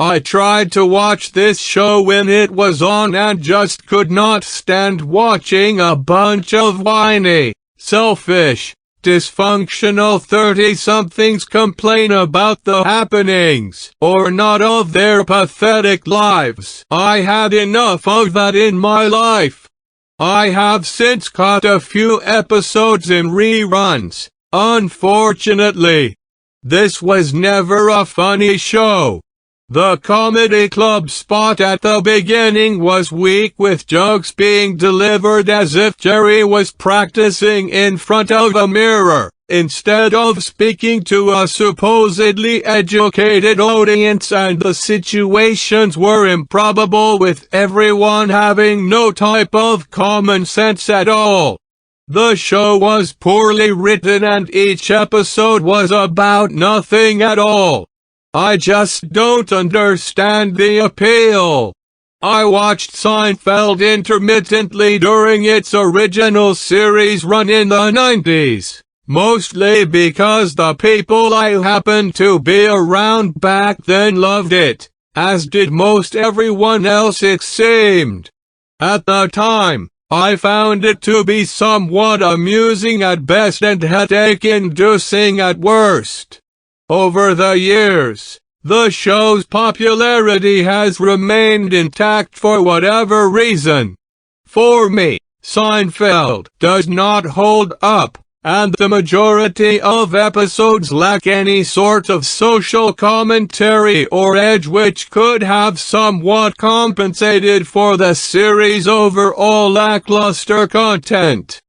I tried to watch this show when it was on and just could not stand watching a bunch of whiny, selfish, dysfunctional 30-somethings complain about the happenings or not of their pathetic lives. I had enough of that in my life. I have since caught a few episodes in reruns. Unfortunately, this was never a funny show. The comedy club spot at the beginning was weak, with jokes being delivered as if Jerry was practicing in front of a mirror, instead of speaking to a supposedly educated audience, and the situations were improbable, with everyone having no type of common sense at all. The show was poorly written and each episode was about nothing at all. I just don't understand the appeal. I watched Seinfeld intermittently during its original series run in the 90s, mostly because the people I happened to be around back then loved it, as did most everyone else it seemed. At the time, I found it to be somewhat amusing at best and headache-inducing at worst. Over the years, the show's popularity has remained intact for whatever reason. For me, Seinfeld does not hold up, and the majority of episodes lack any sort of social commentary or edge which could have somewhat compensated for the series' overall lackluster content.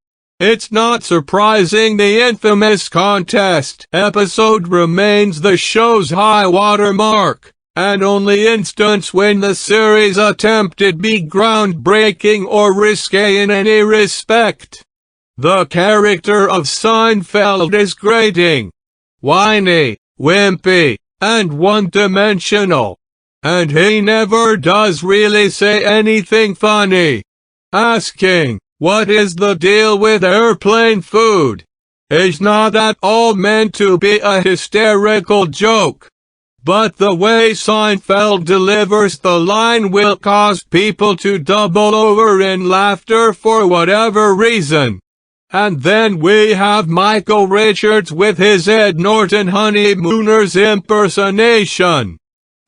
It's not surprising the infamous contest episode remains the show's high water mark, and only instance when the series attempted be groundbreaking or risque in any respect. The character of Seinfeld is grating, whiny, wimpy, and one-dimensional, and he never does really say anything funny. Asking, "What is the deal with airplane food?" is not at all meant to be a hysterical joke. But the way Seinfeld delivers the line will cause people to double over in laughter for whatever reason. And then we have Michael Richards with his Ed Norton Honeymooners impersonation.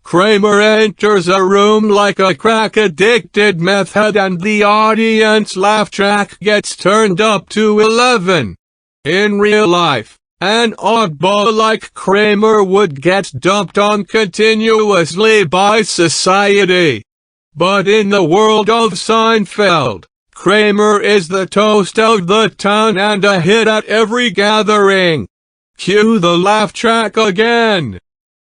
Kramer enters a room like a crack-addicted meth head and the audience laugh track gets turned up to 11. In real life, an oddball like Kramer would get dumped on continuously by society. But in the world of Seinfeld, Kramer is the toast of the town and a hit at every gathering. Cue the laugh track again.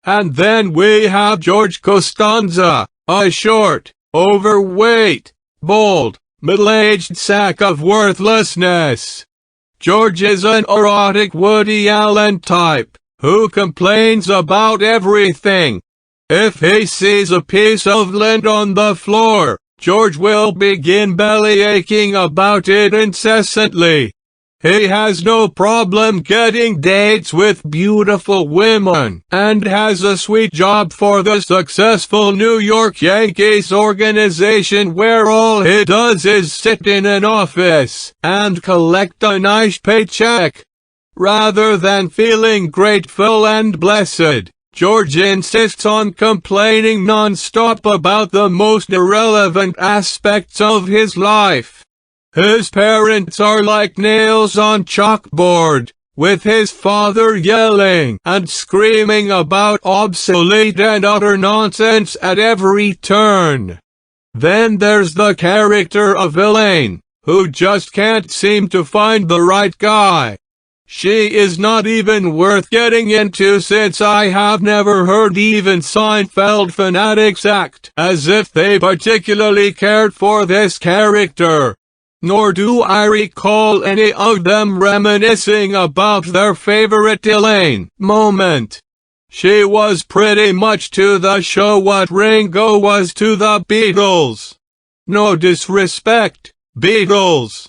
And then we have George Costanza, a short, overweight, bald, middle-aged sack of worthlessness. George is an erotic Woody Allen type, who complains about everything. If he sees a piece of lint on the floor, George will begin bellyaching about it incessantly. He has no problem getting dates with beautiful women, and has a sweet job for the successful New York Yankees organization where all he does is sit in an office and collect a nice paycheck. Rather than feeling grateful and blessed, George insists on complaining non-stop about the most irrelevant aspects of his life. His parents are like nails on chalkboard, with his father yelling and screaming about obsolete and utter nonsense at every turn. Then there's the character of Elaine, who just can't seem to find the right guy. She is not even worth getting into, since I have never heard even Seinfeld fanatics act as if they particularly cared for this character. Nor do I recall any of them reminiscing about their favorite Elaine moment. She was pretty much to the show what Ringo was to the Beatles. No disrespect, Beatles.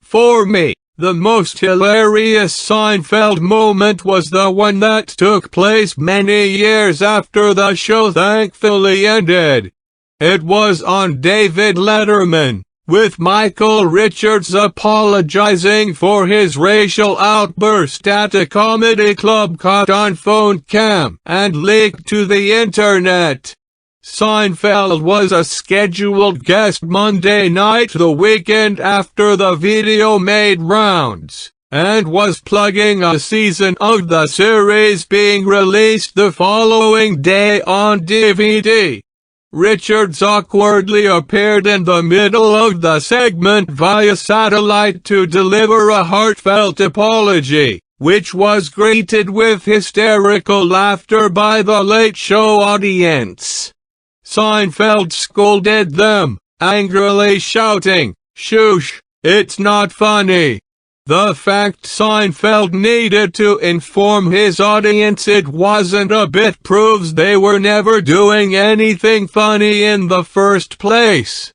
For me, The most hilarious Seinfeld moment was the one that took place many years after the show thankfully ended. It was on David Letterman, with Michael Richards apologizing for his racial outburst at a comedy club caught on phone cam and leaked to the internet. Seinfeld was a scheduled guest Monday night the weekend after the video made rounds, and was plugging a season of the series being released the following day on DVD. Richards awkwardly appeared in the middle of the segment via satellite to deliver a heartfelt apology, which was greeted with hysterical laughter by the Late Show audience. Seinfeld scolded them, angrily shouting, "Shush, it's not funny." The fact Seinfeld needed to inform his audience it wasn't a bit proves they were never doing anything funny in the first place.